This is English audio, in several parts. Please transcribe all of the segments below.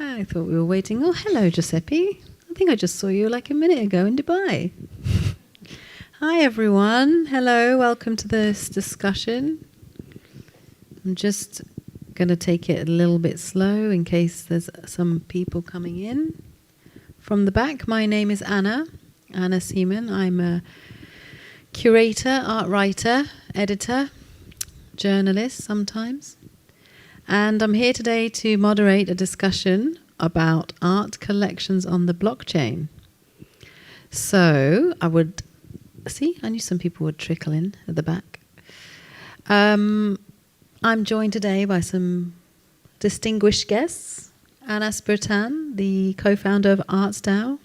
I thought we were waiting. Oh, hello, Giuseppe. I think I just saw you like a minute ago in Dubai. Hi, everyone. Hello, welcome to this discussion. I'm just going to take it a little bit slow in case there's some people coming in. From the back, my name is Anna Seaman. I'm a curator, art writer, editor, journalist sometimes. And I'm here today to moderate a discussion about art collections on the blockchain. So I knew some people would trickle in at the back. I'm joined today by some distinguished guests. Anas Bhurtun, the co-founder of ArtsDAO.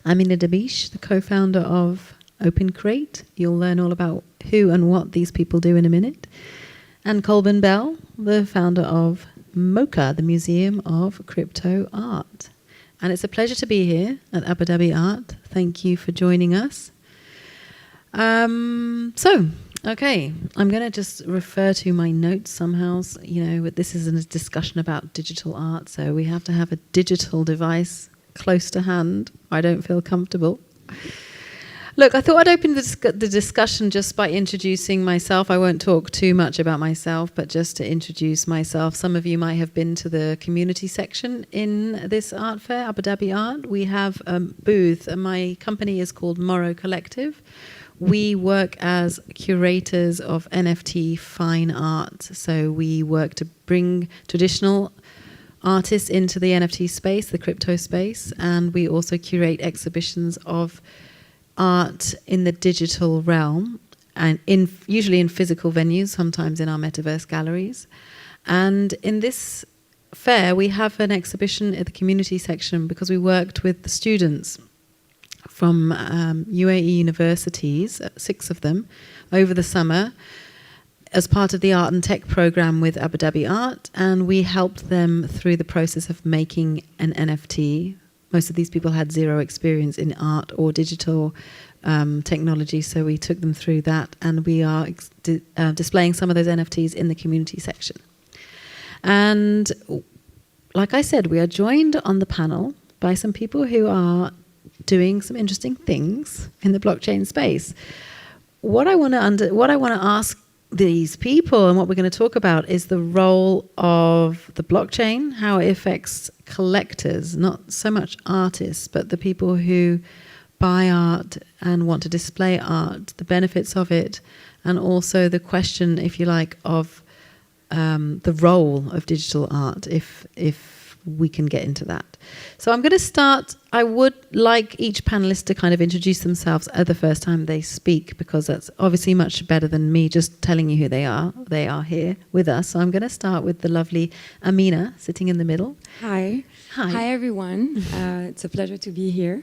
Amina Debbiche, the co-founder of OpenCrate. You'll learn all about who and what these people do in a minute. And Colborn, the founder of MoCA, the Museum of Crypto Art. And it's a pleasure to be here at Abu Dhabi Art. Thank you for joining us. Okay, I'm going to just refer to my notes somehow. But this is a discussion about digital art, so we have to have a digital device close to hand. I don't feel comfortable. Look, I thought I'd open the discussion just by introducing myself. I won't talk too much about myself, but just to introduce myself. Some of you might have been to the community section in this art fair, Abu Dhabi Art. We have a booth, and my company is called Morrow Collective. We work as curators of NFT fine art. So we work to bring traditional artists into the NFT space, the crypto space, and we also curate exhibitions of art in the digital realm, and usually in physical venues, sometimes in our metaverse galleries. And in this fair, we have an exhibition at the community section because we worked with the students from UAE universities, 6 of them, over the summer as part of the Art and Tech program with Abu Dhabi Art, and we helped them through the process of making an NFT. Most of these people had zero experience in art or digital technology, so we took them through that, and we are displaying some of those NFTs in the community section. And like I said, we are joined on the panel by some people who are doing some interesting things in the blockchain space. What I want to ask these people, and what we're going to talk about, is the role of the blockchain, how it affects collectors, not so much artists, but the people who buy art and want to display art, the benefits of it, and also the question, if you like, of the role of digital art, if we can get into that. So I'm going to start. I would like each panelist to kind of introduce themselves at the first time they speak, because that's obviously much better than me just telling you who they are. They are here with us. So I'm going to start with the lovely Amina sitting in the middle. Hi. Hi, everyone. It's a pleasure to be here.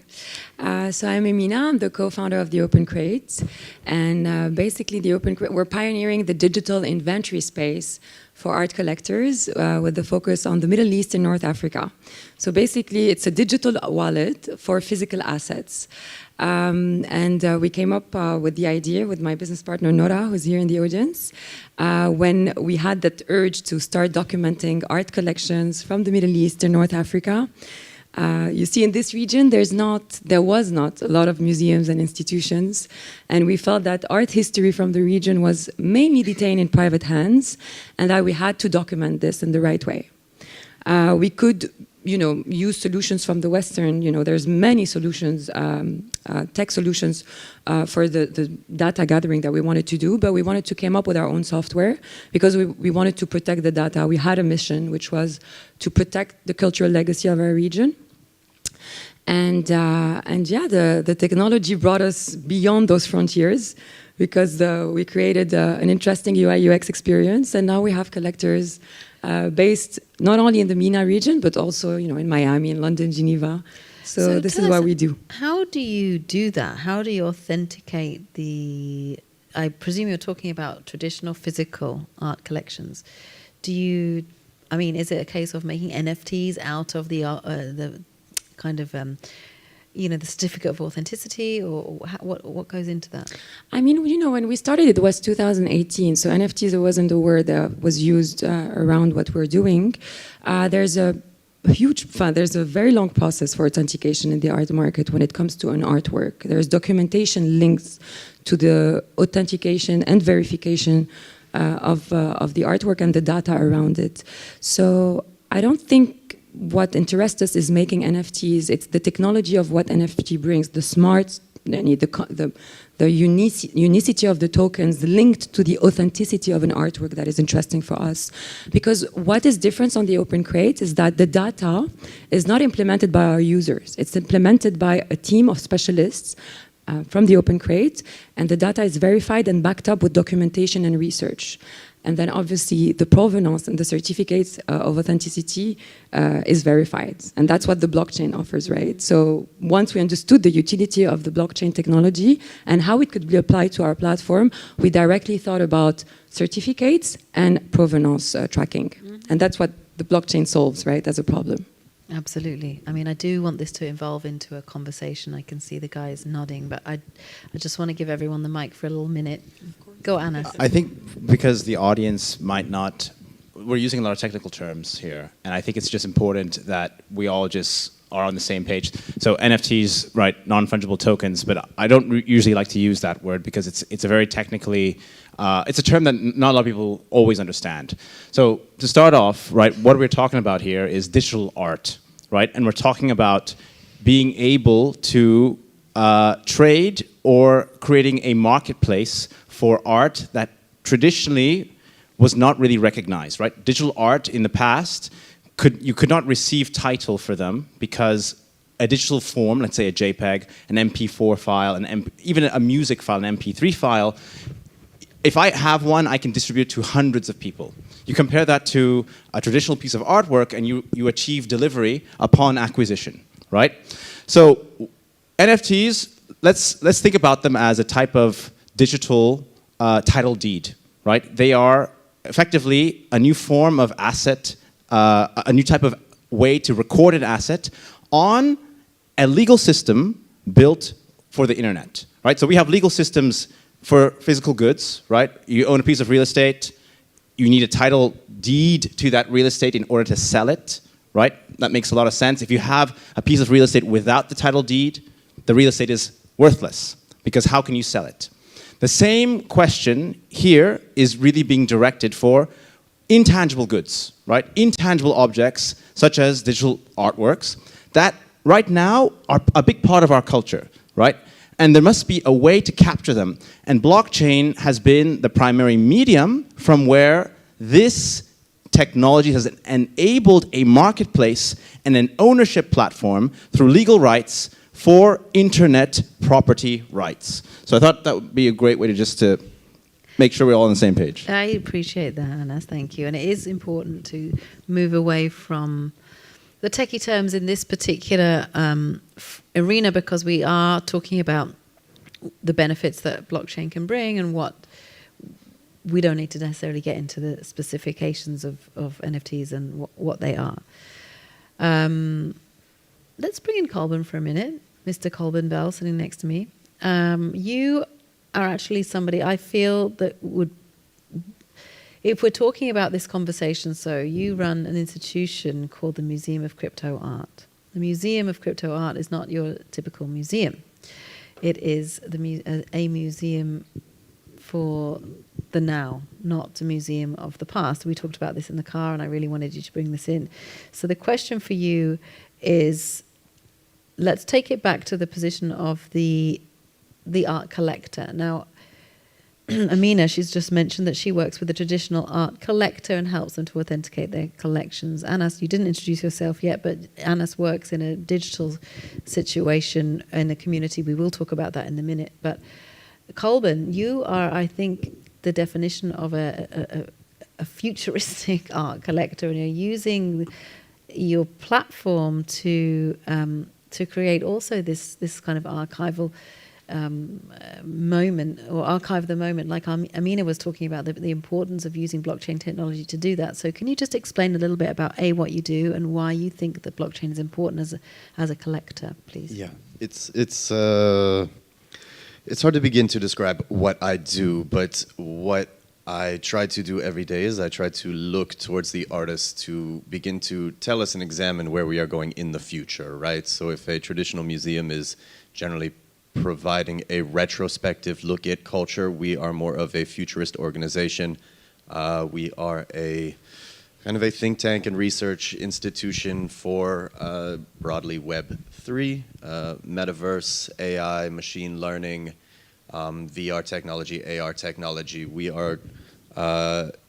So I'm Amina. I'm the co-founder of the OpenCrate. And basically, the OpenCrate, we're pioneering the digital inventory space for art collectors with the focus on the Middle East and North Africa. So basically, it's a digital wallet for physical assets. We came up with the idea with my business partner, Nora, who's here in the audience, when we had that urge to start documenting art collections from the Middle East and North Africa. You see, in this region, there was not a lot of museums and institutions, and we felt that art history from the region was mainly detained in private hands, and that we had to document this in the right way. We could, use solutions from the Western. There's many solutions, tech solutions for the data gathering that we wanted to do, but we wanted to come up with our own software because we wanted to protect the data. We had a mission, which was to protect the cultural legacy of our region. The technology brought us beyond those frontiers because we created an interesting UI UX experience, and now we have collectors based not only in the MENA region, but also in Miami, in London, Geneva. So this is what we do. How do you do that? How do you authenticate I presume you're talking about traditional physical art collections. Is it a case of making NFTs out of the kind of the certificate of authenticity, or what goes into that? When we started, it was 2018, so NFTs wasn't a word that was used around what we're doing. There's a there's a very long process for authentication in the art market when it comes to an artwork. There's documentation links to the authentication and verification of the artwork and the data around it. So I don't think what interests us is making NFTs. It's the technology of what NFT brings, the smart, the unicity of the tokens linked to the authenticity of an artwork that is interesting for us. Because what is different on the Open Crate is that the data is not implemented by our users. It's implemented by a team of specialists from the Open Crate, and the data is verified and backed up with documentation and research. And then obviously the provenance and the certificates of authenticity is verified. And that's what the blockchain offers, right? So once we understood the utility of the blockchain technology and how it could be applied to our platform, we directly thought about certificates and provenance tracking. Mm-hmm. And that's what the blockchain solves, right, as a problem. Absolutely. I mean, I do want this to evolve into a conversation. I can see the guys nodding, but I just want to give everyone the mic for a little minute. Go, Anas. I think because the audience might not, we're using a lot of technical terms here, and I think it's just important that we all just are on the same page. So NFTs, right, non-fungible tokens, but I don't usually like to use that word because it's a very technically, it's a term that not a lot of people always understand. So to start off, right, what we're talking about here is digital art, right? And we're talking about being able to trade or creating a marketplace for art that traditionally was not really recognized, right? Digital art in the past, you could not receive title for them because a digital form, let's say a JPEG, an MP4 file, even a music file, an MP3 file, if I have one, I can distribute to hundreds of people. You compare that to a traditional piece of artwork and you achieve delivery upon acquisition, right? So NFTs, let's think about them as a type of digital title deed, right? They are effectively a new form of asset, a new type of way to record an asset on a legal system built for the internet, right? So we have legal systems for physical goods, right? You own a piece of real estate, you need a title deed to that real estate in order to sell it, right? That makes a lot of sense. If you have a piece of real estate without the title deed, the real estate is worthless because how can you sell it? The same question here is really being directed for intangible goods, right? Intangible objects such as digital artworks that right now are a big part of our culture, right? And there must be a way to capture them. And blockchain has been the primary medium from where this technology has enabled a marketplace and an ownership platform through legal rights for internet property rights. So I thought that would be a great way to make sure we're all on the same page. I appreciate that, Anas. Thank you. And it is important to move away from the techie terms in this particular arena because we are talking about the benefits that blockchain can bring and what we don't need to necessarily get into the specifications of NFTs and what they are. Let's bring in Colborn for a minute. Mr. Colborn Bell sitting next to me. You are actually somebody I feel that would, if we're talking about this conversation, so you run an institution called the Museum of Crypto Art. The Museum of Crypto Art is not your typical museum. It is a museum for the now, not a museum of the past. We talked about this in the car and I really wanted you to bring this in. So the question for you is, let's take it back to the position of the art collector. Now, Amina, she's just mentioned that she works with a traditional art collector and helps them to authenticate their collections. Anas, you didn't introduce yourself yet, but Anas works in a digital situation in a community. We will talk about that in a minute. But Colborn, you are, I think, the definition of a futuristic art collector, and you're using your platform to create also this kind of archival moment, or archive the moment, like Amina was talking about, the importance of using blockchain technology to do that. So can you just explain a little bit about what you do and why you think that blockchain is important as a collector, please? Yeah, it's hard to begin to describe what I do, but what I try to do every day is I try to look towards the artists to begin to tell us and examine where we are going in the future, right? So if a traditional museum is generally providing a retrospective look at culture, we are more of a futurist organization. We are a kind of a think tank and research institution for broadly Web3, metaverse, AI, machine learning, VR technology, AR technology. We are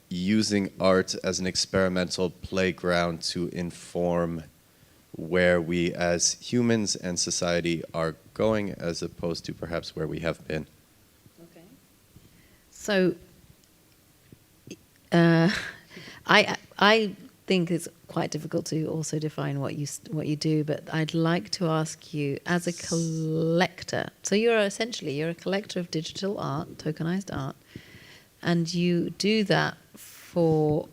using art as an experimental playground to inform where we as humans and society are going as opposed to perhaps where we have been. Okay. So I think it's quite difficult to also define what you do, but I'd like to ask you, as a collector, so you're a collector of digital art, tokenized art, and you do that for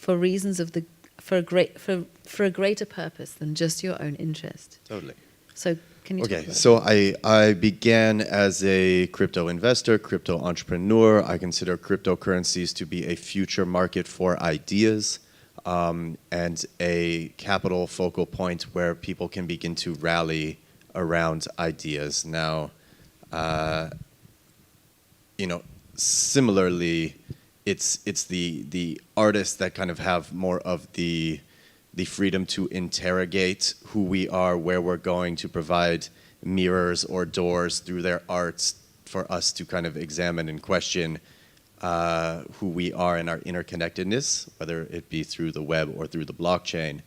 reasons of for a greater purpose than just your own interest. Totally. So can you talk about so I began as a crypto investor, crypto entrepreneur. I consider cryptocurrencies to be a future market for ideas and a capital focal point where people can begin to rally around ideas. Now, similarly, it's the artists that kind of have more of the freedom to interrogate who we are, where we're going, to provide mirrors or doors through their arts for us to kind of examine and question who we are and our interconnectedness, whether it be through the web or through the blockchain.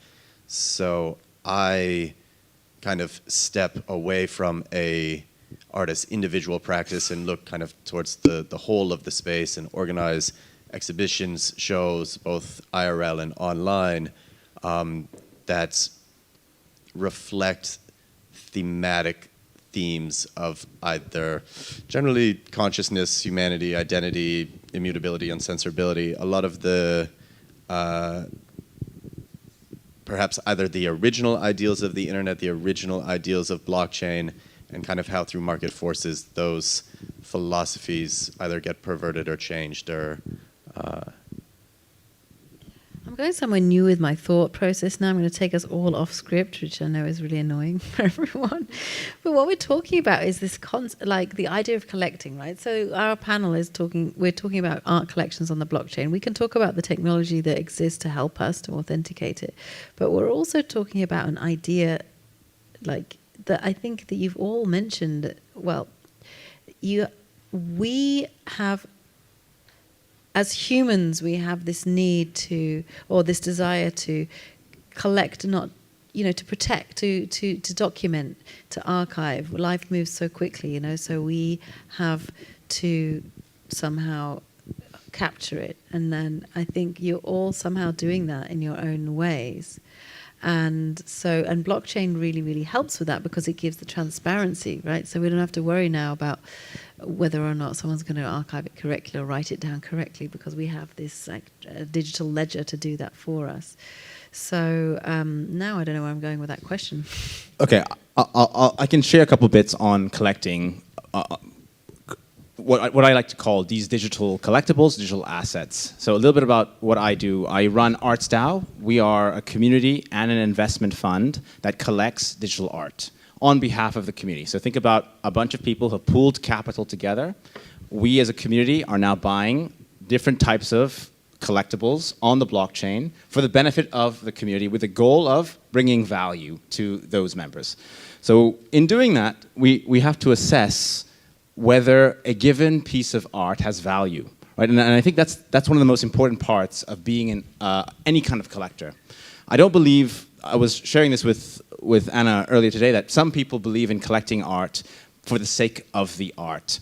So I kind of step away from a artist's individual practice and look kind of towards the whole of the space and organize exhibitions, shows, both IRL and online, that reflect thematic themes of either generally consciousness, humanity, identity, immutability, uncensorability. A lot of the perhaps either the original ideals of the internet, the original ideals of blockchain, and kind of how through market forces those philosophies either get perverted or changed or I'm going somewhere new with my thought process now. I'm going to take us all off script, which I know is really annoying for everyone. But what we're talking about is this like the idea of collecting, right? So our panel is we're talking about art collections on the blockchain. We can talk about the technology that exists to help us to authenticate it. But we're also talking about an idea like that I think that you've all mentioned. Well, we have, as humans, we have this need to, or this desire to collect, not, to protect, to document, to archive. Life moves so quickly, so we have to somehow capture it. And then I think you're all somehow doing that in your own ways. And blockchain really, really helps with that because it gives the transparency, right? So we don't have to worry now about whether or not someone's going to archive it correctly or write it down correctly because we have this digital ledger to do that for us. So now I don't know where I'm going with that question. Okay, I can share a couple bits on collecting. What I like to call these digital collectibles, digital assets. So a little bit about what I do. I run ArtsDAO. We are a community and an investment fund that collects digital art on behalf of the community. So think about a bunch of people who have pooled capital together. We as a community are now buying different types of collectibles on the blockchain for the benefit of the community with the goal of bringing value to those members. So in doing that, we have to assess whether a given piece of art has value, right? And I think that's one of the most important parts of being any kind of collector. I don't believe, I was sharing this with Anna earlier today, that some people believe in collecting art for the sake of the art.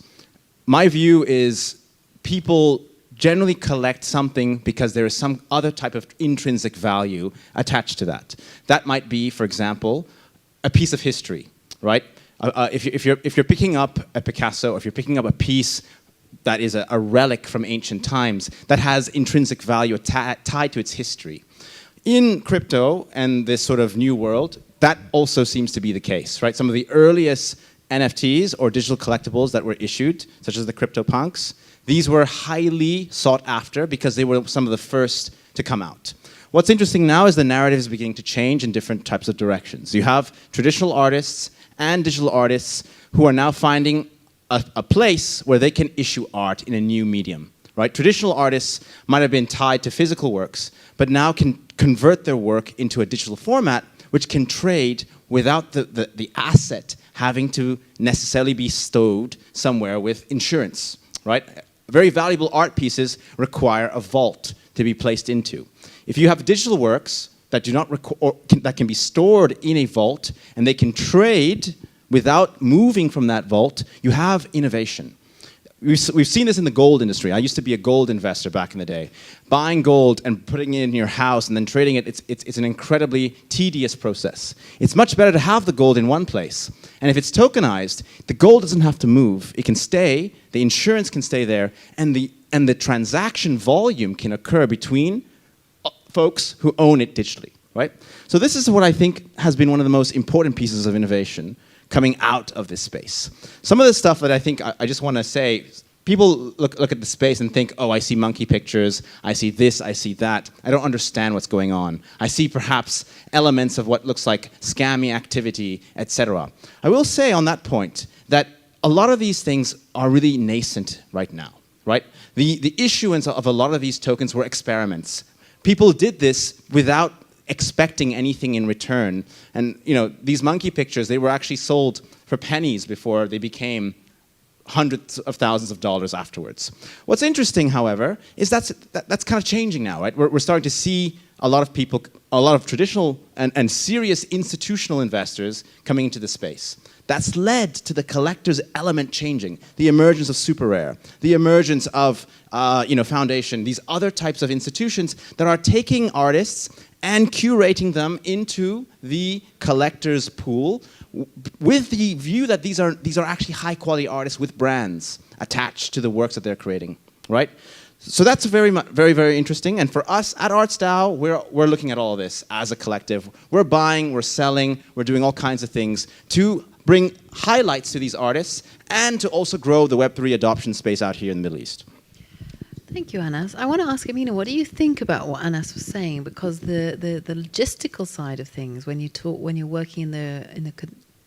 My view is people generally collect something because there is some other type of intrinsic value attached to that. That might be, for example, a piece of history, right? If you're picking up a Picasso, or if you're picking up a piece that is a relic from ancient times, that has intrinsic value tied to its history. In crypto and this sort of new world, that also seems to be the case, right? Some of the earliest NFTs or digital collectibles that were issued, such as the CryptoPunks, these were highly sought after because they were some of the first to come out. What's interesting now is the narrative is beginning to change in different types of directions. You have traditional artists and digital artists who are now finding a place where they can issue art in a new medium. Right? Traditional artists might have been tied to physical works, but now can convert their work into a digital format which can trade without the asset having to necessarily be stowed somewhere with insurance. Right? Very valuable art pieces require a vault to be placed into. If you have digital works that do not that can be stored in a vault and they can trade without moving from that vault, you have innovation. We've seen this in the gold industry. I used to be a gold investor back in the day. Buying gold and putting it in your house and then trading it, it's an incredibly tedious process. It's much better to have the gold in one place. And if it's tokenized, the gold doesn't have to move. It can stay, the insurance can stay there, and the transaction volume can occur between folks who own it digitally, right? So this is what I think has been one of the most important pieces of innovation coming out of this space. Some of the stuff that I think I just want to say, people look at the space and think, oh, I see monkey pictures, I see this, I see that. I don't understand what's going on. I see perhaps elements of what looks like scammy activity, etc. I will say on that point that a lot of these things are really nascent right now, right? The issuance of a lot of these tokens were experiments. People did this without expecting anything in return. And these monkey pictures, they were actually sold for pennies before they became hundreds of thousands of dollars afterwards. What's interesting, however, is that's kind of changing now, right? We're starting to see a lot of people, a lot of traditional and serious institutional investors coming into the space. That's led to the collector's element changing, the emergence of super rare, the emergence of foundation, these other types of institutions that are taking artists and curating them into the collector's pool with the view that these are actually high quality artists with brands attached to the works that they're creating, right? So that's very, very interesting. And for us at ArtStyle, we're looking at all of this as a collective. We're buying, we're selling, we're doing all kinds of things to bring highlights to these artists and to also grow the Web3 adoption space out here in the Middle East. Thank you, Anas. I want to ask Amina, what do you think about what Anas was saying? Because the logistical side of things, when you're working in the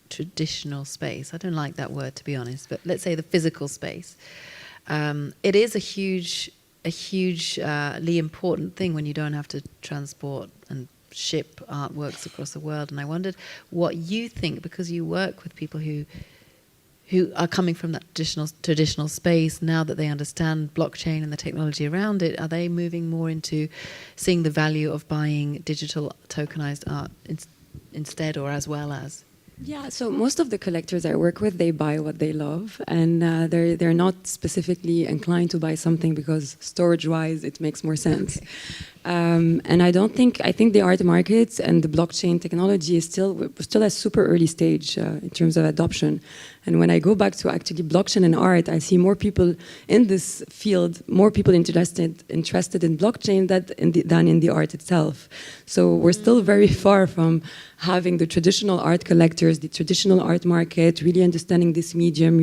traditional space, I don't like that word to be honest, but let's say the physical space, it is a hugely important thing when you don't have to transport and ship artworks across the world. And I wondered what you think, because you work with people who are coming from that traditional space, now that they understand blockchain and the technology around it, are they moving more into seeing the value of buying digital tokenized art instead or as well as? Yeah, so most of the collectors I work with, they buy what they love, and they're not specifically inclined to buy something because storage-wise it makes more sense. Okay. And I think the art markets and the blockchain technology is still at super early stage in terms of adoption. And when I go back to actually blockchain and art, I see more people in this field, more people interested in blockchain than in the art itself. So we're still very far from having the traditional art collectors, the traditional art market, really understanding this medium,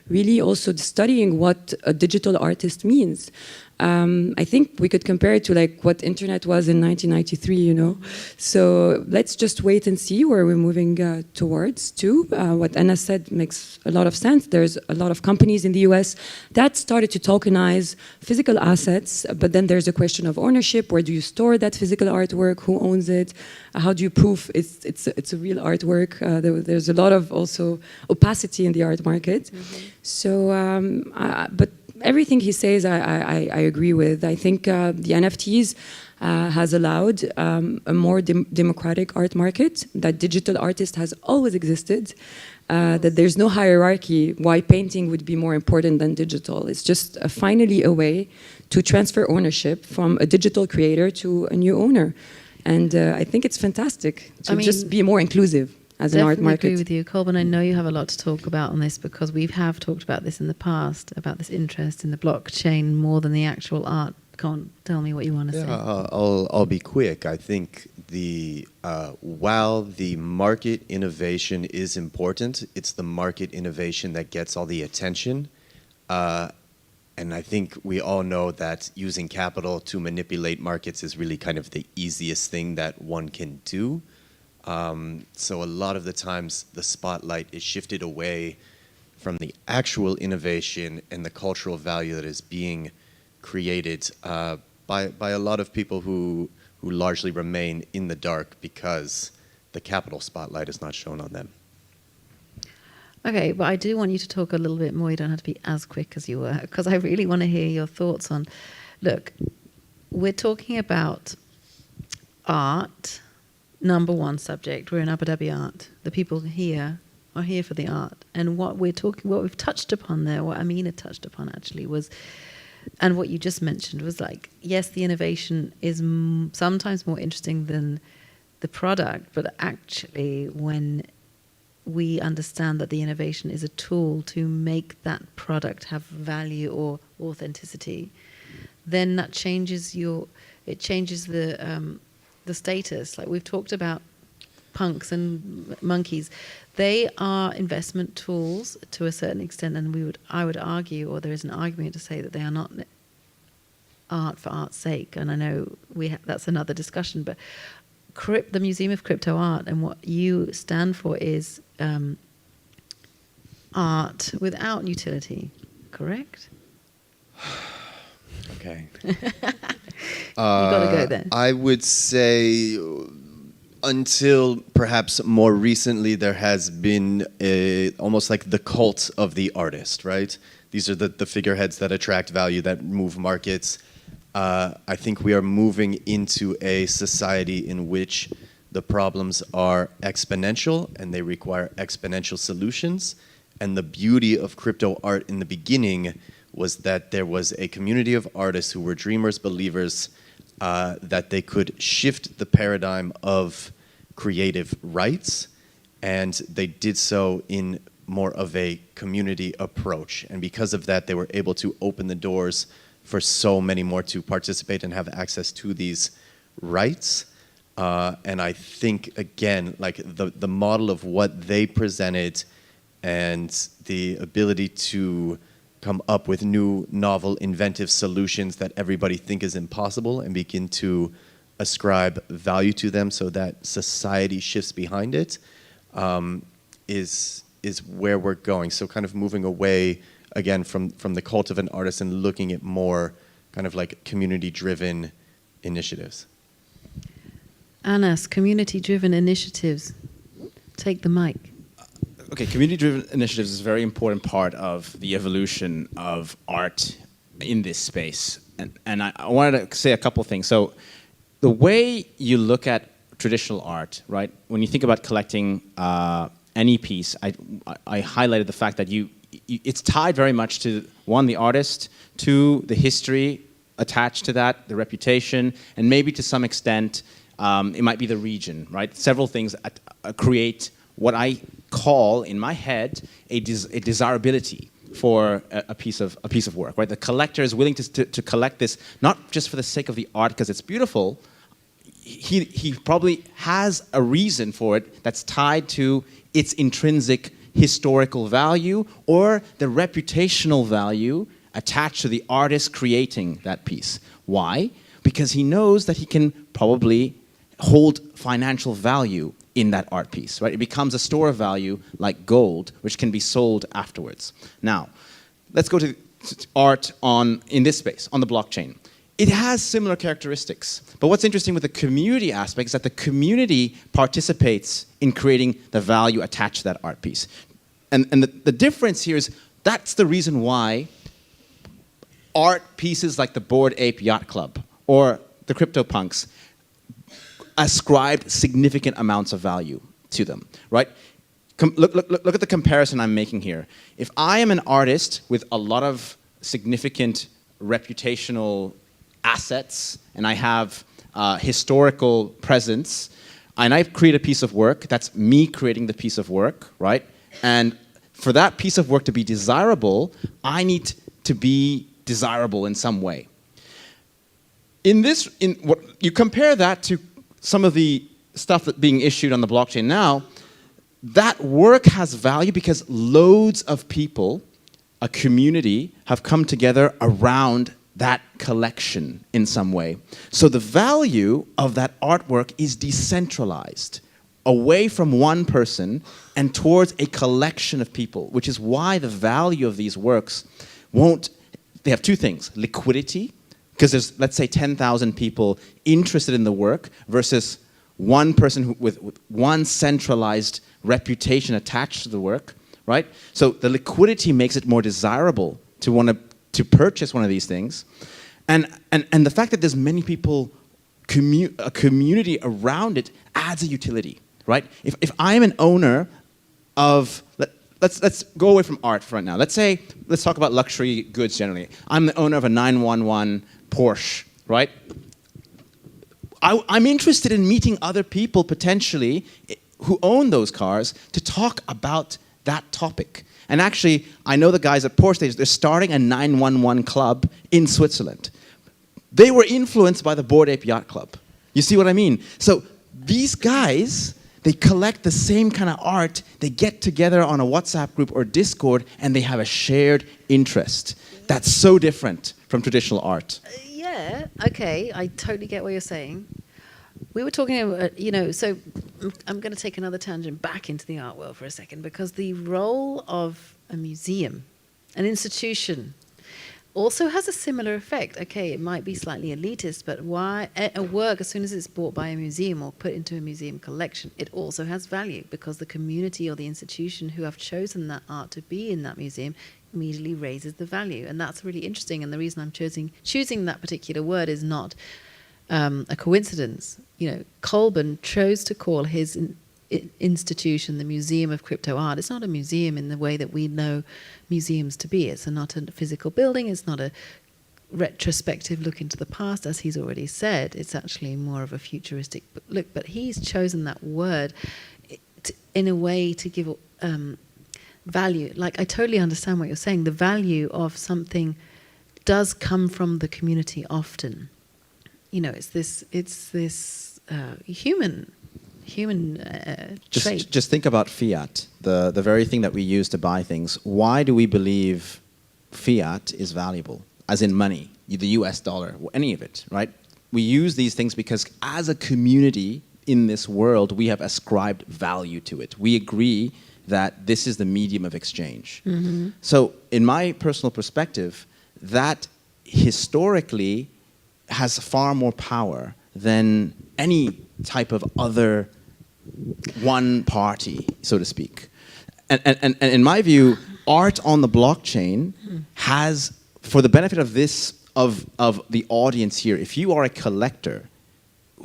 really also studying what a digital artist means. I think we could compare it to like what internet was in 1993, So let's just wait and see where we're moving towards too. What Anna said makes a lot of sense. There's a lot of companies in the US that started to tokenize physical assets, but then there's a question of ownership. Where do you store that physical artwork? Who owns it? How do you prove it's a real artwork? There's a lot of also opacity in the art market. Mm-hmm. So, but everything he says, I agree with. I think the NFTs has allowed a more democratic art market, that digital artist has always existed, that there's no hierarchy why painting would be more important than digital. It's just finally a way to transfer ownership from a digital creator to a new owner. And I think it's fantastic to just be more inclusive as an art market. I agree with you, Colborn. I know you have a lot to talk about on this because we have talked about this in the past, about this interest in the blockchain more than the actual art. Tell me what you want to say. I'll be quick. I think while the market innovation is important, it's the market innovation that gets all the attention. And I think we all know that using capital to manipulate markets is really kind of the easiest thing that one can do. So a lot of the times the spotlight is shifted away from the actual innovation and the cultural value that is being created by a lot of people who largely remain in the dark because the capital spotlight is not shown on them. Okay, but I do want you to talk a little bit more. You don't have to be as quick as you were, because I really want to hear your thoughts on, look, we're talking about art, number one subject. We're in Abu Dhabi art. The people here are here for the art. And what we've touched upon there, what Amina touched upon actually was, and what you just mentioned was like, yes, the innovation is sometimes more interesting than the product, but actually when we understand that the innovation is a tool to make that product have value or authenticity, then that changes the status. Like we've talked about punks and monkeys, they are investment tools to a certain extent, and I would argue, or there is an argument to say that they are not art for art's sake. And I know that's another discussion, but the Museum of Crypto Art and what you stand for is art without utility, correct? Okay. You got to go there. I would say until perhaps more recently, there has been almost like the cult of the artist, right? These are the figureheads that attract value, that move markets. I think we are moving into a society in which the problems are exponential and they require exponential solutions. And the beauty of crypto art in the beginning was that there was a community of artists who were dreamers, believers, that they could shift the paradigm of creative rights, and they did so in more of a community approach. And because of that, they were able to open the doors for so many more to participate and have access to these rights. And I think, again, like the model of what they presented and the ability to come up with new, novel, inventive solutions that everybody think is impossible and begin to ascribe value to them so that society shifts behind it, is where we're going. So kind of moving away, again, from the cult of an artist and looking at more kind of like community-driven initiatives. Anas, community-driven initiatives. Take the mic. Okay, community-driven initiatives is a very important part of the evolution of art in this space. And I wanted to say a couple of things. So the way you look at traditional art, right, when you think about collecting any piece, I highlighted the fact that it's tied very much to, one, the artist, two, the history attached to that, the reputation, and maybe to some extent, it might be the region, right? Several things create what I call, in my head, a desirability for a piece of work, right? The collector is willing to collect this, not just for the sake of the art because it's beautiful. He probably has a reason for it that's tied to its intrinsic historical value or the reputational value attached to the artist creating that piece. Why? Because he knows that he can probably hold financial value in that art piece, right? It becomes a store of value like gold, which can be sold afterwards. Now, let's go to art in this space, on the blockchain. It has similar characteristics, but what's interesting with the community aspect is that the community participates in creating the value attached to that art piece. And the difference here is that's the reason why art pieces like the Bored Ape Yacht Club or the CryptoPunks ascribed significant amounts of value to them, right? Look at the comparison I'm making here. If I am an artist with a lot of significant reputational assets and I have historical presence and I create a piece of work, that's me creating the piece of work, right? And for that piece of work to be desirable, I need to be desirable in some way. What you compare that to some of the stuff that's being issued on the blockchain now, that work has value because loads of people, a community, have come together around that collection in some way. So the value of that artwork is decentralized, away from one person and towards a collection of people, which is why the value of these works they have two things: liquidity, because there's, let's say, 10,000 people interested in the work versus one person with one centralized reputation attached to the work, right? So the liquidity makes it more desirable to want to purchase one of these things. And the fact that there's many people, a community around it adds a utility, right? If I'm an owner of, let's go away from art for right now. Let's talk about luxury goods generally. I'm the owner of a 911 Porsche, right? I'm interested in meeting other people potentially who own those cars to talk about that topic. And actually, I know the guys at Porsche, they're starting a 911 club in Switzerland. They were influenced by the Bored Ape Yacht Club. You see what I mean? So these guys, they collect the same kind of art, they get together on a WhatsApp group or Discord, and they have a shared interest. That's so different from traditional art. Yeah, okay, I totally get what you're saying. We were talking about, so I'm going to take another tangent back into the art world for a second, because the role of a museum, an institution, also has a similar effect. Okay, it might be slightly elitist, but why a work, as soon as it's bought by a museum or put into a museum collection, it also has value because the community or the institution who have chosen that art to be in that museum immediately raises the value. And that's really interesting. And the reason I'm choosing that particular word is not a coincidence. Colborn chose to call his institution the Museum of Crypto Art. It's not a museum in the way that we know museums to be. It's not a physical building. It's not a retrospective look into the past, as he's already said. It's actually more of a futuristic look. But he's chosen that word in a way to give value. Like, I totally understand what you're saying. The value of something does come from the community often. It's this human trait. Just think about fiat, the very thing that we use to buy things. Why do we believe fiat is valuable, as in money, the US dollar, any of it, right? We use these things because as a community in this world, we have ascribed value to it. We agree that this is the medium of exchange. Mm-hmm. So in my personal perspective, that historically has far more power than any type of other one party, so to speak. And in my view, art on the blockchain has, for the benefit of of the audience here, if you are a collector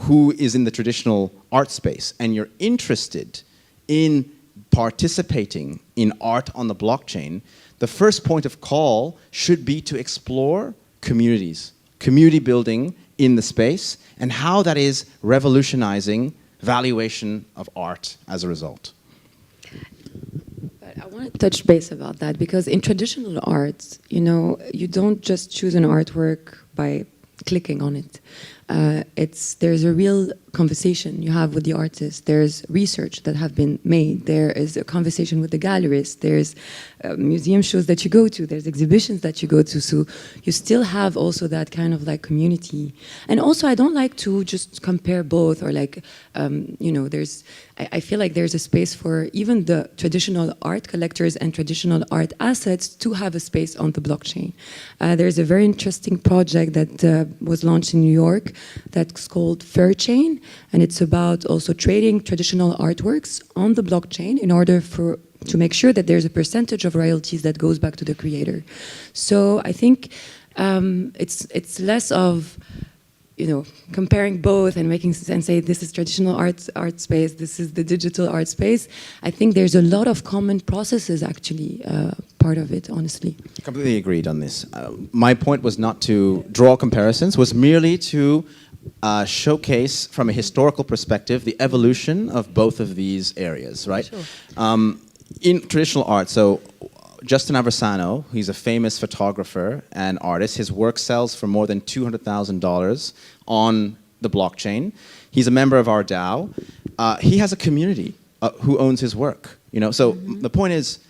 who is in the traditional art space and you're interested in participating in art on the blockchain, the first point of call should be to explore community building in the space, and how that is revolutionizing valuation of art as a result. But I want to touch base about that, because in traditional arts, you don't just choose an artwork by clicking on it. There's a real conversation you have with the artist. There's research that have been made. There is a conversation with the gallerist. There's museum shows that you go to. There's exhibitions that you go to. So you still have also that kind of like community. And also, I don't like to just compare both, or like, I feel like there's a space for even the traditional art collectors and traditional art assets to have a space on the blockchain. There's a very interesting project that was launched in New York that's called Fairchain, and it's about also trading traditional artworks on the blockchain in order to make sure that there's a percentage of royalties that goes back to the creator. So I think it's less of comparing both and say this is traditional art space, this is the digital art space. I think there's a lot of common processes actually part of it, honestly. Completely agreed on this. My point was not to draw comparisons, was merely to showcase from a historical perspective the evolution of both of these areas, right? Sure. In traditional art, so Justin Aversano, he's a famous photographer and artist. His work sells for more than $200,000 on the blockchain. he's a member of our DAO. He has a community who owns his work. You know, so the point is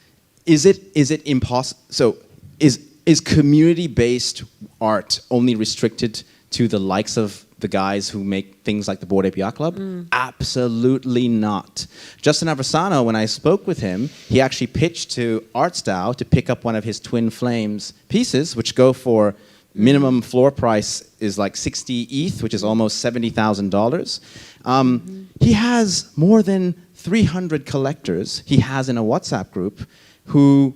it impossible? So is community-based art only restricted to the likes of the guys who make things like the Bored Ape Yacht Club? Absolutely not. Justin Aversano, when I spoke with him, he actually pitched to ArtsDAO to pick up one of his Twin Flames pieces, which go for minimum floor price is like 60 ETH, which is almost $70,000. He has more than 300 collectors he has in a WhatsApp group who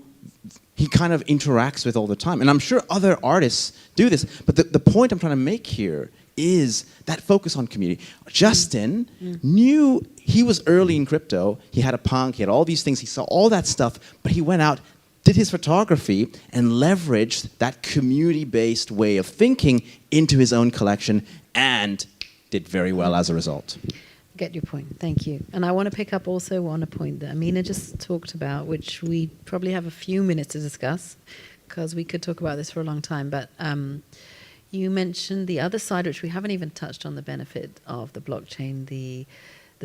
he kind of interacts with all the time. And I'm sure other artists do this. But the point I'm trying to make here is that focus on community. Justin knew, he was early in crypto. He had a punk, he had all these things. He saw all that stuff. But he went out, did his photography, and leveraged that community-based way of thinking into his own collection and did very well as a result. Get your point. Thank you. And I want to pick up also on a point that Amina just talked about, which we probably have a few minutes to discuss, because we could talk about this for a long time. But you mentioned the other side, which we haven't even touched on, the benefit of the blockchain, the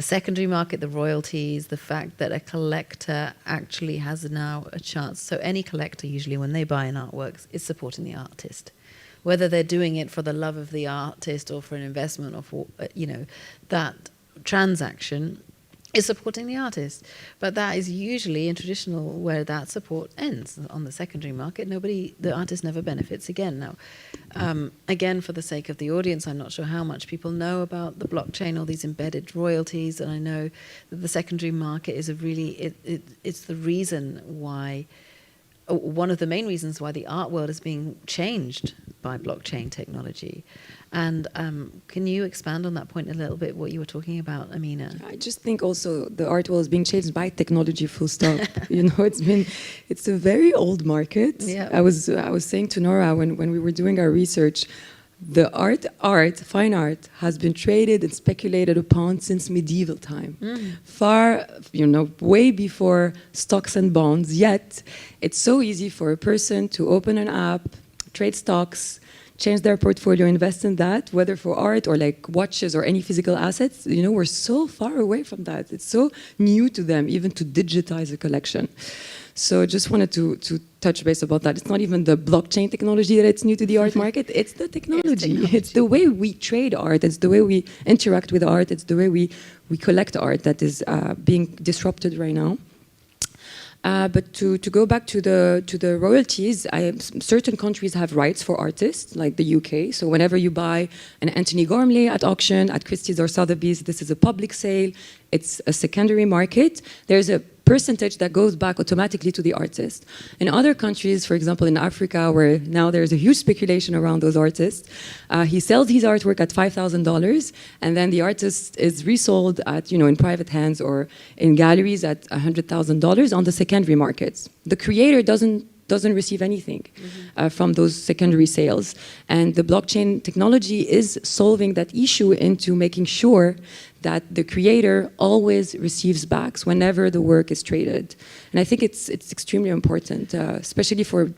secondary market, the royalties, the fact that a collector actually has now a chance. So any collector, usually when they buy an artwork, is supporting the artist. Whether they're doing it for the love of the artist or for an investment or for, that transaction is supporting the artist. But that is usually in traditional where that support ends. On the secondary market, the artist never benefits again. Now, again, for the sake of the audience, I'm not sure how much people know about the blockchain, all these embedded royalties, and I know that the secondary market is it's the reason why, one of the main reasons why the art world is being changed by blockchain technology. And can you expand on that point a little bit, what you were talking about, Amina? I just think also the art world is being changed by technology, full stop. It's a very old market. Yeah. I was saying to Nora when we were doing our research, the fine art has been traded and speculated upon since medieval time. Far, way before stocks and bonds, yet it's so easy for a person to open an app, trade stocks, change their portfolio, invest in that, whether for art or like watches or any physical assets. We're so far away from that. It's so new to them, even to digitize a collection. So just wanted to touch base about that. It's not even the blockchain technology that it's new to the art market. It's the technology. It's the way we trade art. It's the way we interact with art. It's the way we collect art that is being disrupted right now. But to go back to the royalties, certain countries have rights for artists, like the UK. So whenever you buy an Anthony Gormley at auction, at Christie's or Sotheby's, this is a public sale. It's a secondary market. There's a percentage that goes back automatically to the artist. In other countries, for example, in Africa, where now there's a huge speculation around those artists, he sells his artwork at $5,000, and then the artist is resold at, in private hands or in galleries at $100,000 on the secondary markets. The creator doesn't receive anything from those secondary sales. And the blockchain technology is solving that issue into making sure that the creator always receives backs whenever the work is traded. And I think it's extremely important, especially for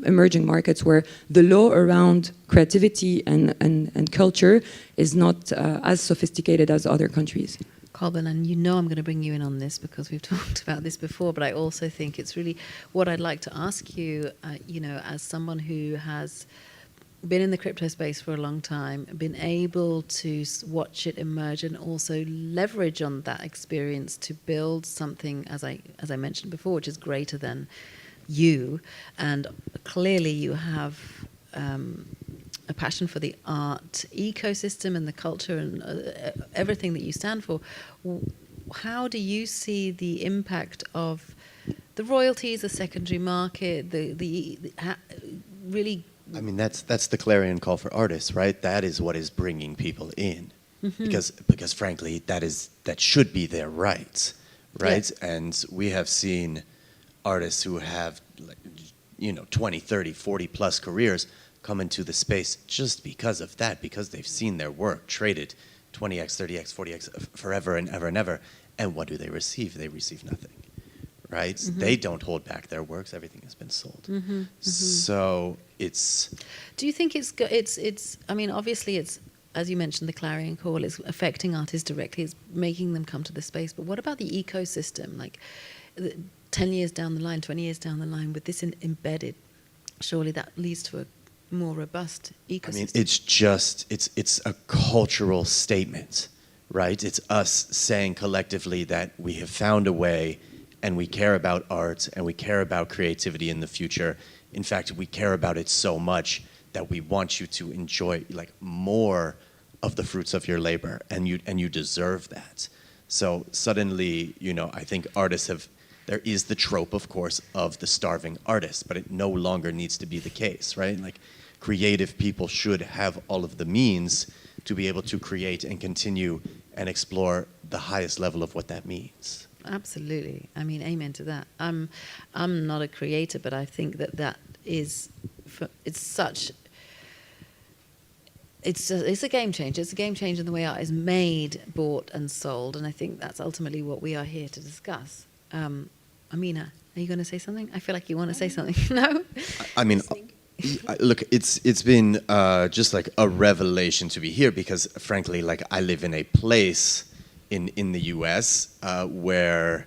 emerging markets where the law around creativity and culture is not as sophisticated as other countries. Colborn, and I'm going to bring you in on this because we've talked about this before, but I also think it's really what I'd like to ask you, as someone who has been in the crypto space for a long time, been able to watch it emerge and also leverage on that experience to build something, as I mentioned before, which is greater than you. And clearly you have a passion for the art ecosystem and the culture and everything that you stand for. How do you see the impact of the royalties, the secondary market, really? I mean, that's the clarion call for artists, right? That is what is bringing people in, because frankly, that should be their rights, right? Yeah. And we have seen artists who have 20, 30, 40 plus careers come into the space just because of that, because they've seen their work traded 20x, 30x, 40x forever and ever and ever. And what do they receive? They receive nothing, right? They don't hold back their works. Everything has been sold. So it's... Do you think it's I mean, obviously it's as you mentioned, the clarion call is affecting artists directly. It's making them come to the space. But what about the ecosystem? Like 10 years down the line, 20 years down the line, with this embedded, surely that leads to a more robust ecosystem. I mean, it's a cultural statement, right? It's us saying collectively that we have found a way and we care about art and we care about creativity in the future. In fact, we care about it so much that we want you to enjoy like more of the fruits of your labor, and you deserve that. So suddenly, you know, I think artists have, there is the trope, of course, of the starving artist, but it no longer needs to be the case, right? Like, creative people should have all of the means to be able to create and continue and explore the highest level of what that means. Absolutely. I mean, amen to that. I'm not a creator, but I think that is, it's such, it's a game changer. It's a game changer in the way art is made, bought, and sold, and I think that's ultimately what we are here to discuss. Amina, are you going to say something? I feel like you want to say something. No? I mean, look, it's been just like a revelation to be here, because frankly, like, I live in a place in the US where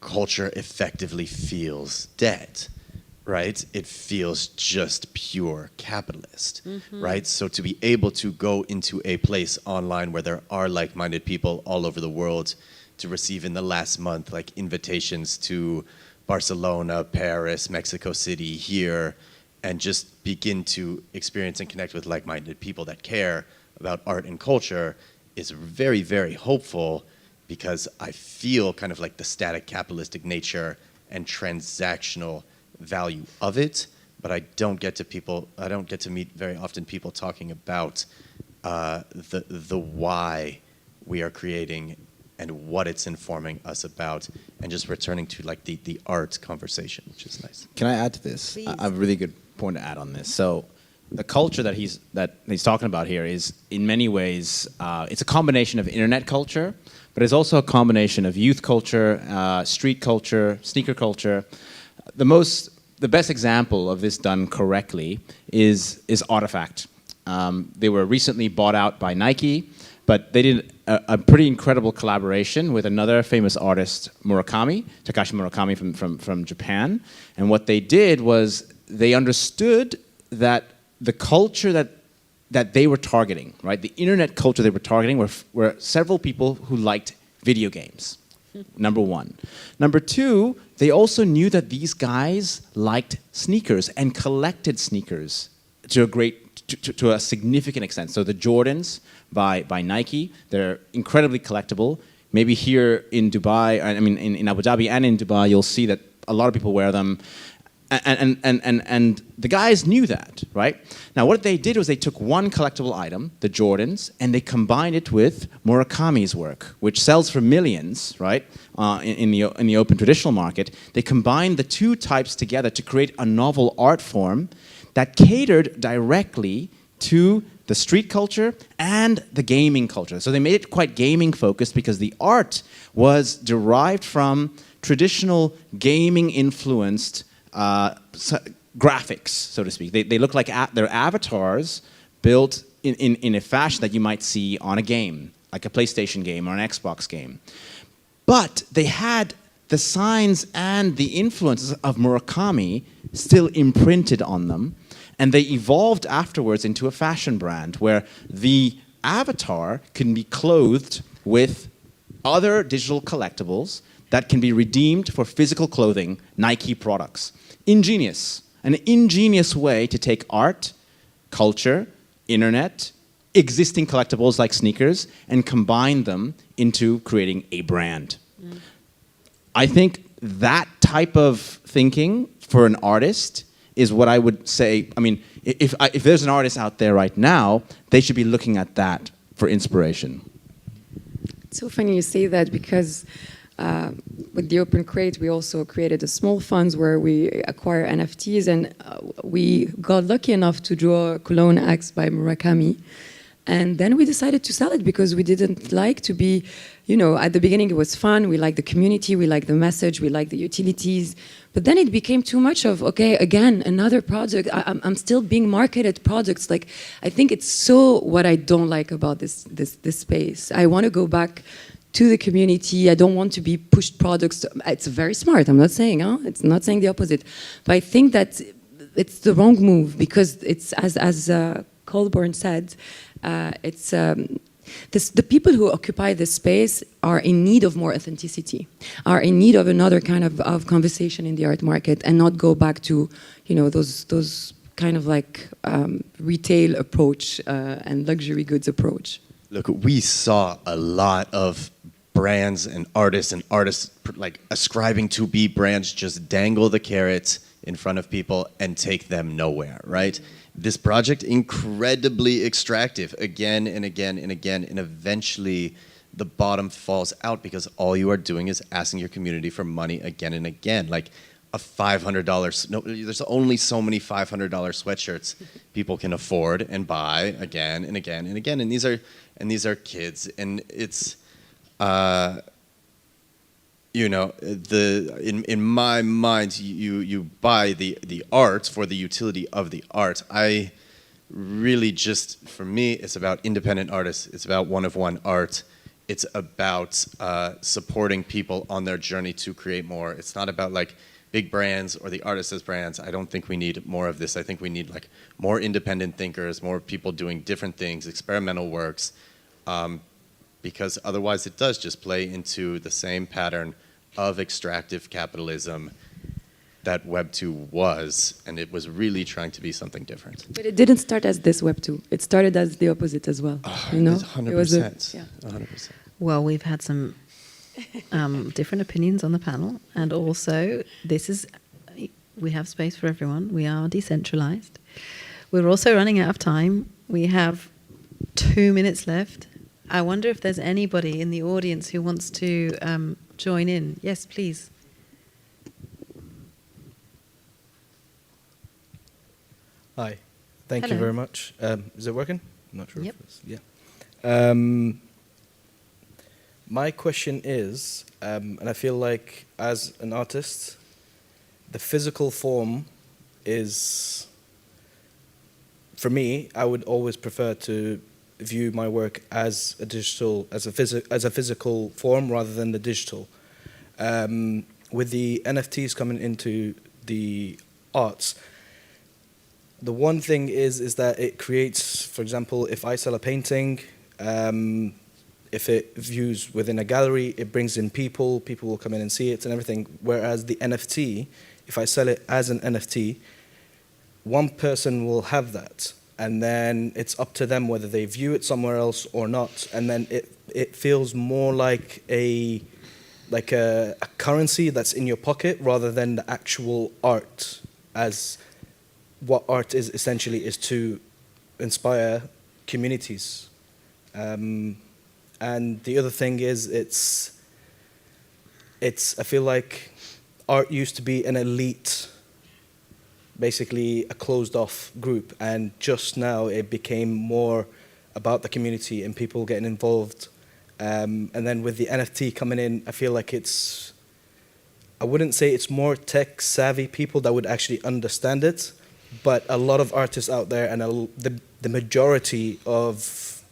culture effectively feels dead, right? It feels just pure capitalist, right? So to be able to go into a place online where there are like-minded people all over the world, to receive in the last month like invitations to Barcelona, Paris, Mexico City, here, and just begin to experience and connect with like-minded people that care about art and culture is very, very hopeful, because I feel kind of like the static capitalistic nature and transactional value of it, but I don't get to meet very often people talking about the why we are creating and what it's informing us about, and just returning to like the art conversation, which is nice. Can I add to this? Please. I have a really good point to add on this. So the culture that he's talking about here is in many ways, it's a combination of internet culture, but it's also a combination of youth culture, street culture, sneaker culture. The best example of this done correctly is Artifact. They were recently bought out by Nike, but they did a pretty incredible collaboration with another famous artist, Takashi Murakami from Japan. And what they did was they understood that the culture that they were targeting, right? The internet culture they were targeting were several people who liked video games, number one. Number two, they also knew that these guys liked sneakers and collected sneakers to a significant extent. So the Jordans by Nike, they're incredibly collectible. Maybe here in Dubai, I mean in Abu Dhabi and in Dubai, you'll see that a lot of people wear them. And the guys knew that, right? Now what they did was they took one collectible item, the Jordans, and they combined it with Murakami's work, which sells for millions, right? In the open traditional market. They combined the two types together to create a novel art form that catered directly to the street culture and the gaming culture. So they made it quite gaming focused, because the art was derived from traditional gaming influenced graphics, so to speak. They look like they're avatars built in a fashion that you might see on a game, like a PlayStation game or an Xbox game. But they had the signs and the influences of Murakami still imprinted on them, and they evolved afterwards into a fashion brand where the avatar can be clothed with other digital collectibles that can be redeemed for physical clothing, Nike products. Ingenious, an ingenious way to take art, culture, internet, existing collectibles like sneakers, and combine them into creating a brand. I think that type of thinking for an artist is what I would say. I mean, if there's an artist out there right now, they should be looking at that for inspiration. It's so funny you say that, because with the Open Crate, we also created a small funds where we acquire NFTs, and we got lucky enough to draw Cologne X by Murakami. And then we decided to sell it because we didn't like to be, at the beginning it was fun. We liked the community, we liked the message, we liked the utilities. But then it became too much of, okay, again, another project. I'm still being marketed products. Like, I think it's so what I don't like about this space. I want to go back to the community. I don't want to be pushed products. It's very smart. I'm not saying, it's not saying the opposite. But I think that it's the wrong move because it's, as Colborn said, the people who occupy this space are in need of more authenticity, are in need of another kind of conversation in the art market, and not go back to those kind of like retail approach and luxury goods approach. Look, we saw a lot of brands and artists like ascribing to be brands just dangle the carrots in front of people and take them nowhere, right? This project, incredibly extractive, again and again and again, and eventually the bottom falls out because all you are doing is asking your community for money again and again. Like a $500, no, there's only so many $500 sweatshirts people can afford and buy again and again and again, and these are kids, and it's, in my mind, you buy the art for the utility of the art. I really just, for me, it's about independent artists. It's about one-of-one art. It's about supporting people on their journey to create more. It's not about like big brands or the artists as brands. I don't think we need more of this. I think we need like more independent thinkers, more people doing different things, experimental works. Because otherwise it does just play into the same pattern of extractive capitalism that Web 2 was, and it was really trying to be something different. But it didn't start as this Web 2. It started as the opposite as well. 100%. 100%. Well, we've had some different opinions on the panel, and also we have space for everyone. We are decentralized. We're also running out of time. We have 2 minutes left. I wonder if there's anybody in the audience who wants to join in. Yes, please. Hi. Thank Hello. you very much. Is it working? I'm not sure. Yep. If it's, yeah. My question is, and I feel like as an artist, the physical form is, for me, I would always prefer to view my work as a physical form rather than the digital. With the NFTs coming into the arts, the one thing is that it creates, for example, if I sell a painting, if it views within a gallery, it brings in people will come in and see it and everything. Whereas the NFT, if I sell it as an NFT, one person will have that. And then it's up to them whether they view it somewhere else or not. And then it feels more like a currency that's in your pocket rather than the actual art, as what art is essentially is to inspire communities. And the other thing is I feel like art used to be an elite, basically a closed-off group, and just now it became more about the community and people getting involved. And then with the NFT coming in, I feel like I wouldn't say it's more tech-savvy people that would actually understand it, but a lot of artists out there, and the majority of,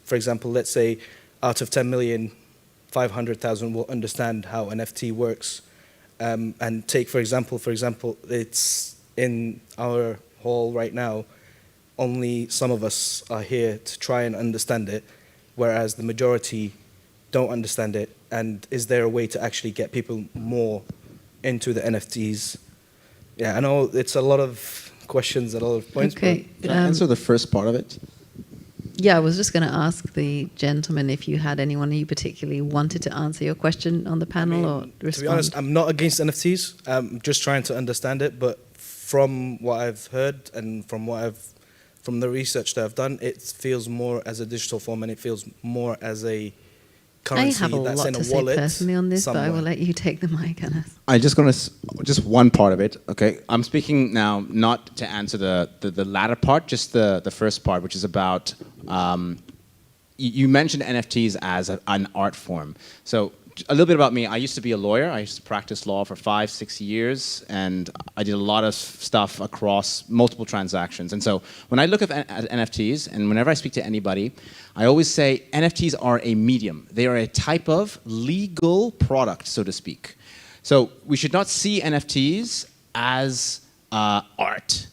for example, let's say out of 10 million, 500,000 will understand how NFT works. And take, for example, it's in our hall right now, only some of us are here to try and understand it, whereas the majority don't understand it. And is there a way to actually get people more into the NFTs? Yeah, I know it's a lot of questions and a lot of points. Okay. Can I answer the first part of it? Yeah, I was just going to ask the gentleman if you had anyone who particularly wanted to answer your question on the panel or respond. To be honest, I'm not against NFTs. I'm just trying to understand it, but from what I've heard and from the research that I've done, it feels more as a digital form, and it feels more as a currency I have a that's lot in a to say wallet personally on this, somewhere. but I will let you take the mic, Anas. I'm just going to just one part of it. Okay, I'm speaking now not to answer the latter part, just the first part, which is about you mentioned NFTs as an art form. So a little bit about me. I used to be a lawyer. I used to practice law for 5-6 years, and I did a lot of stuff across multiple transactions. And so when I look at NFTs, and whenever I speak to anybody, I always say NFTs are a medium. They are a type of legal product, so to speak. So we should not see NFTs as art.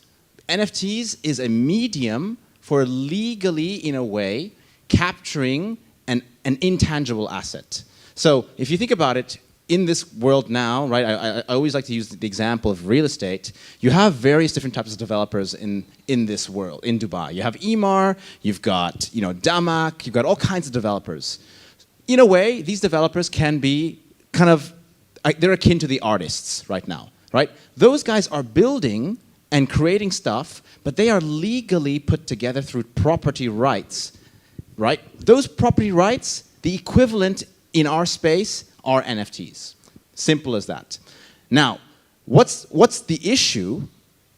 NFTs is a medium for legally, in a way, capturing an intangible asset. So if you think about it, in this world now, right, I always like to use the example of real estate. You have various different types of developers in this world, in Dubai. You have Emaar, you've got Damak, you've got all kinds of developers. In a way, these developers can be kind of, they're akin to the artists right now, right? Those guys are building and creating stuff, but they are legally put together through property rights, right? Those property rights, the equivalent in our space are NFTs. Simple as that. Now, what's the issue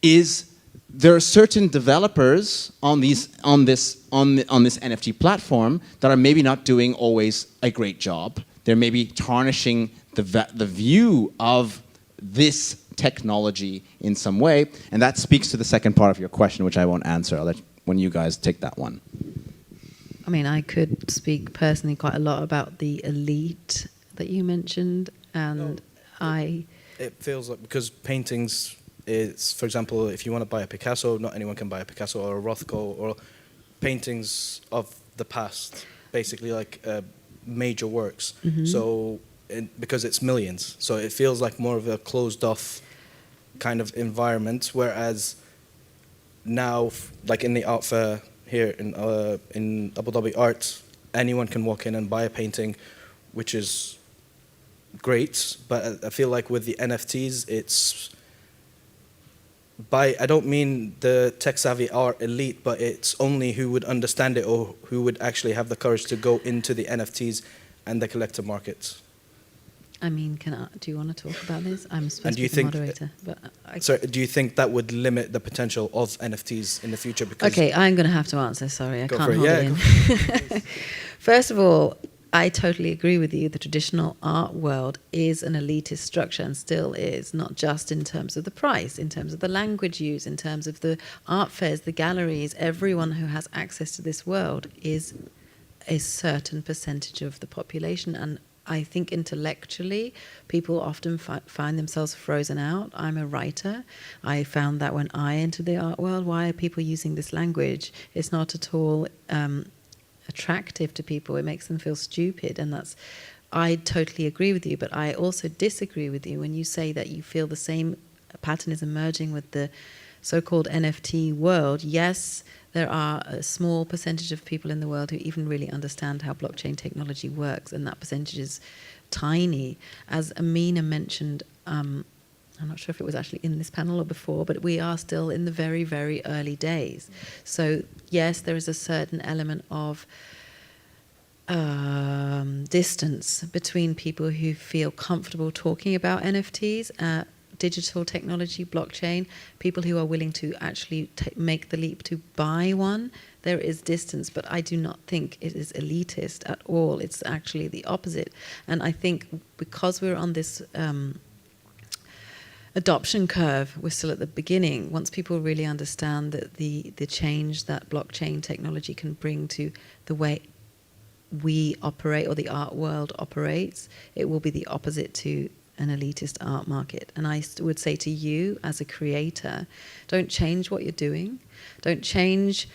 is there are certain developers on this NFT platform that are maybe not doing always a great job. They're maybe tarnishing the view of this technology in some way, and that speaks to the second part of your question, which I won't answer. I'll let when you guys take that one. I mean, I could speak personally quite a lot about the elite that you mentioned, and It feels like, because paintings, it's, for example, if you want to buy a Picasso, not anyone can buy a Picasso or a Rothko, or paintings of the past, basically like major works. Mm-hmm. So, because it's millions, so it feels like more of a closed-off kind of environment, whereas now, like in the art fair here in Abu Dhabi Art, anyone can walk in and buy a painting, which is great. But I feel like with the NFTs, it's I don't mean the tech-savvy art elite, but it's only who would understand it or who would actually have the courage to go into the NFTs and the collector markets. I mean, do you want to talk about this? I'm supposed to be the moderator. But do you think that would limit the potential of NFTs in the future? Because okay, I'm going to have to answer. Sorry, I can't hold it in. First of all, I totally agree with you. The traditional art world is an elitist structure and still is, not just in terms of the price, in terms of the language used, in terms of the art fairs, the galleries. Everyone who has access to this world is a certain percentage of the population, and I think intellectually, people often find themselves frozen out. I'm a writer. I found that when I entered the art world, why are people using this language? It's not at all attractive to people. It makes them feel stupid, and I totally agree with you, but I also disagree with you when you say that you feel the same pattern is emerging with the so-called NFT world. Yes, there are a small percentage of people in the world who even really understand how blockchain technology works, and that percentage is tiny. As Amina mentioned, I'm not sure if it was actually in this panel or before, but we are still in the very, very early days. So yes, there is a certain element of distance between people who feel comfortable talking about NFTs, digital technology, blockchain, people who are willing to actually make the leap to buy one. There is distance, but I do not think it is elitist at all. It's actually the opposite. And I think because we're on this adoption curve, we're still at the beginning. Once people really understand that the change that blockchain technology can bring to the way we operate or the art world operates, it will be the opposite to an elitist art market. And I would say to you as a creator, don't change what you're doing. Don't change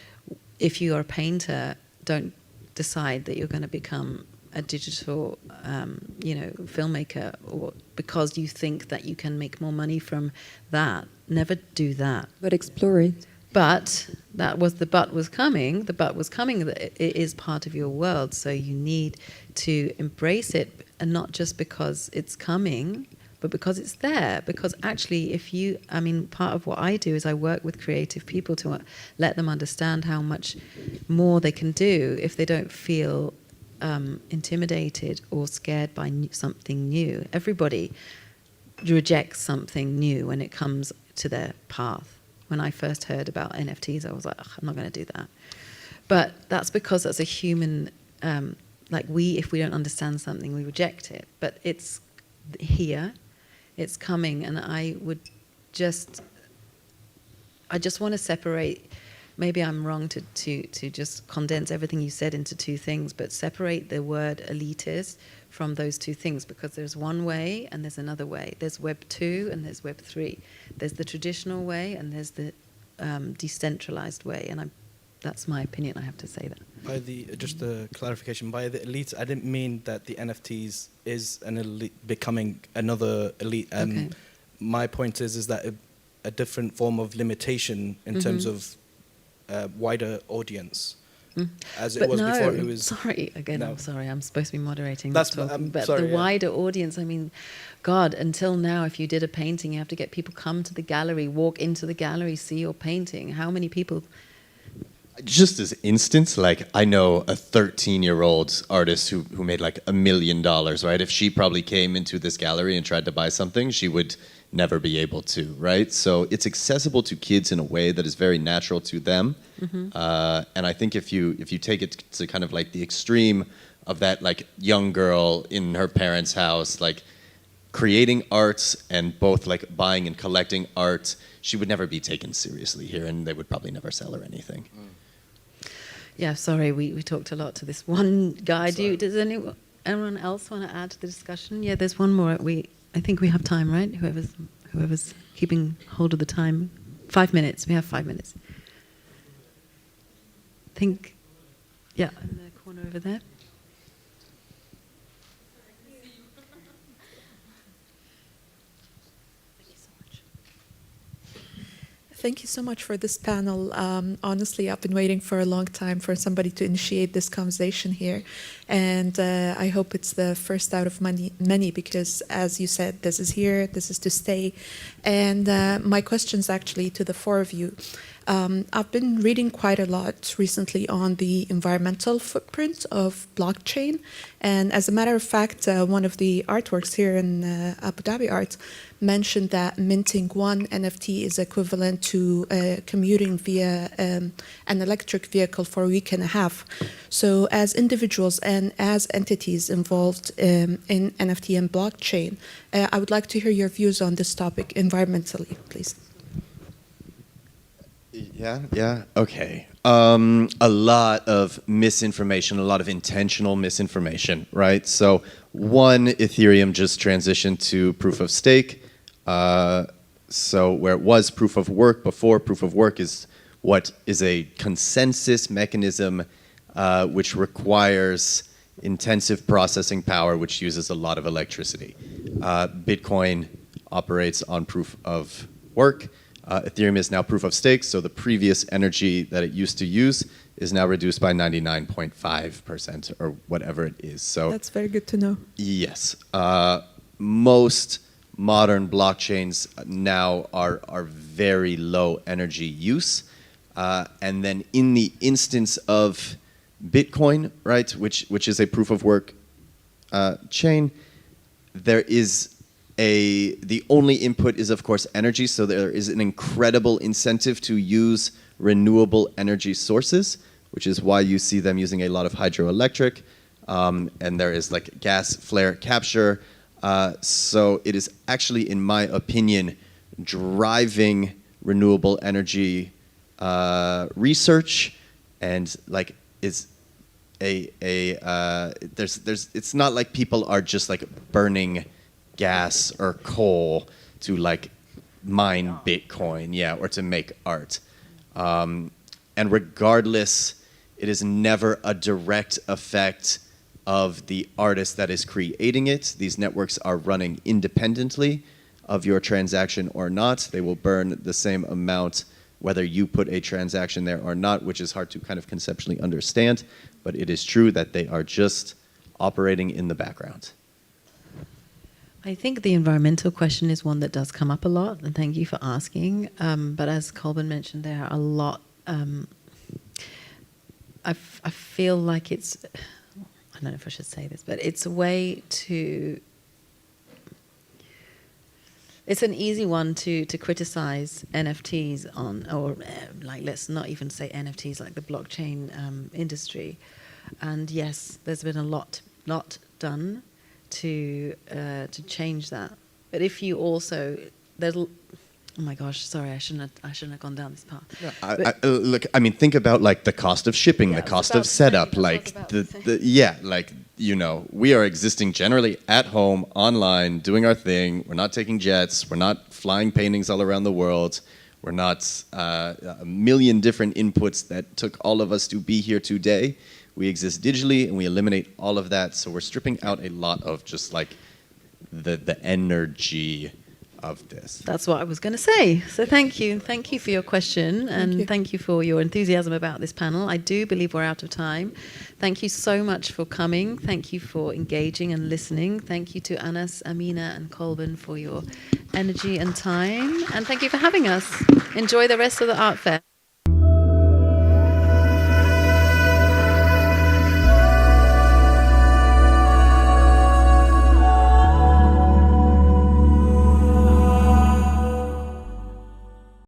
if you are a painter. Don't decide that you're going to become a digital filmmaker, or because you think that you can make more money from that. Never do that. But explore it. But the but was coming. The but was coming. That it is part of your world, so you need to embrace it, and not just because it's coming, but because it's there. Because actually, part of what I do is I work with creative people to let them understand how much more they can do if they don't feel intimidated or scared by something new. Everybody rejects something new when it comes to their path. When I first heard about NFTs, I was like, I'm not going to do that. But that's because that's a human like if we don't understand something, we reject it. But it's here, it's coming, and I just want to separate. Maybe I'm wrong to just condense everything you said into two things, but separate the word elitist from those two things, because there's one way and there's another way. There's Web 2 and there's Web 3. There's the traditional way and there's the decentralized way, and that's my opinion. I have to say that. By just a clarification, by the elite, I didn't mean that the NFTs is an elite becoming another elite. Okay. My point is that a different form of limitation in terms of wider audience. As but it was before, it was. Sorry, again, no. I'm sorry. I'm supposed to be moderating. That's talking, but sorry, the wider audience. I mean, God, until now, if you did a painting, you have to get people come to the gallery, walk into the gallery, see your painting. How many people? Just as instance, like I know a 13-year-old artist who made like $1 million, right? If she probably came into this gallery and tried to buy something, she would never be able to, right? So it's accessible to kids in a way that is very natural to them. And I think if you take it to kind of like the extreme of that like young girl in her parents' house, like creating art and both like buying and collecting art, she would never be taken seriously here, and they would probably never sell her anything. Yeah, sorry, we talked a lot to this one guy. Does anyone else want to add to the discussion? Yeah, there's one more. I think we have time, right? Whoever's keeping hold of the time. 5 minutes. We have 5 minutes. Think, yeah, in the corner over there. Thank you so much for this panel. Honestly, I've been waiting for a long time for somebody to initiate this conversation here. And I hope it's the first out of many, because as you said, this is here, this is to stay. And my question's actually to the four of you. I've been reading quite a lot recently on the environmental footprint of blockchain. And as a matter of fact, one of the artworks here in Abu Dhabi Art mentioned that minting one NFT is equivalent to commuting via an electric vehicle for a week and a half. So as individuals and as entities involved in NFT and blockchain, I would like to hear your views on this topic environmentally, please. Yeah, okay. A lot of misinformation, a lot of intentional misinformation, right? So one, Ethereum just transitioned to proof of stake. So where it was proof of work before, proof of work is what is a consensus mechanism which requires intensive processing power, which uses a lot of electricity. Bitcoin operates on proof of work. Ethereum is now proof of stake, so the previous energy that it used to use is now reduced by 99.5% or whatever it is. So that's very good to know. Yes. Most modern blockchains now are very low energy use. And then in the instance of Bitcoin, right, which is a proof of work chain, there is the only input is, of course, energy, so there is an incredible incentive to use renewable energy sources, which is why you see them using a lot of hydroelectric, and there is like gas flare capture. So it is actually, in my opinion, driving renewable energy research, and like is it's not like people are just like burning gas or coal to like mine Bitcoin, yeah, or to make art. And regardless, it is never a direct effect of the artist that is creating it. These networks are running independently of your transaction or not. They will burn the same amount whether you put a transaction there or not, which is hard to kind of conceptually understand, but it is true that they are just operating in the background. I think the environmental question is one that does come up a lot, and thank you for asking. But as Colborn mentioned, there are a lot. I feel like it's, I don't know if I should say this, but it's a way to, it's an easy one to criticize NFTs on, or like let's not even say NFTs, like the blockchain industry. And yes, there's been a lot done to change that. But if you also, oh my gosh, sorry, I shouldn't have gone down this path. Look, I mean, think about like the cost of shipping, the cost of setup, like we are existing generally at home, online, doing our thing. We're not taking jets. We're not flying paintings all around the world. We're not a million different inputs that took all of us to be here today. We exist digitally, and we eliminate all of that. So we're stripping out a lot of just like the energy of this. That's what I was going to say. So thank you for your question, and thank you for your enthusiasm about this panel. I do believe we're out of time. Thank you so much for coming. Thank you for engaging and listening. Thank you to Anas, Amina, and Colborn for your energy and time, and thank you for having us. Enjoy the rest of the art fair.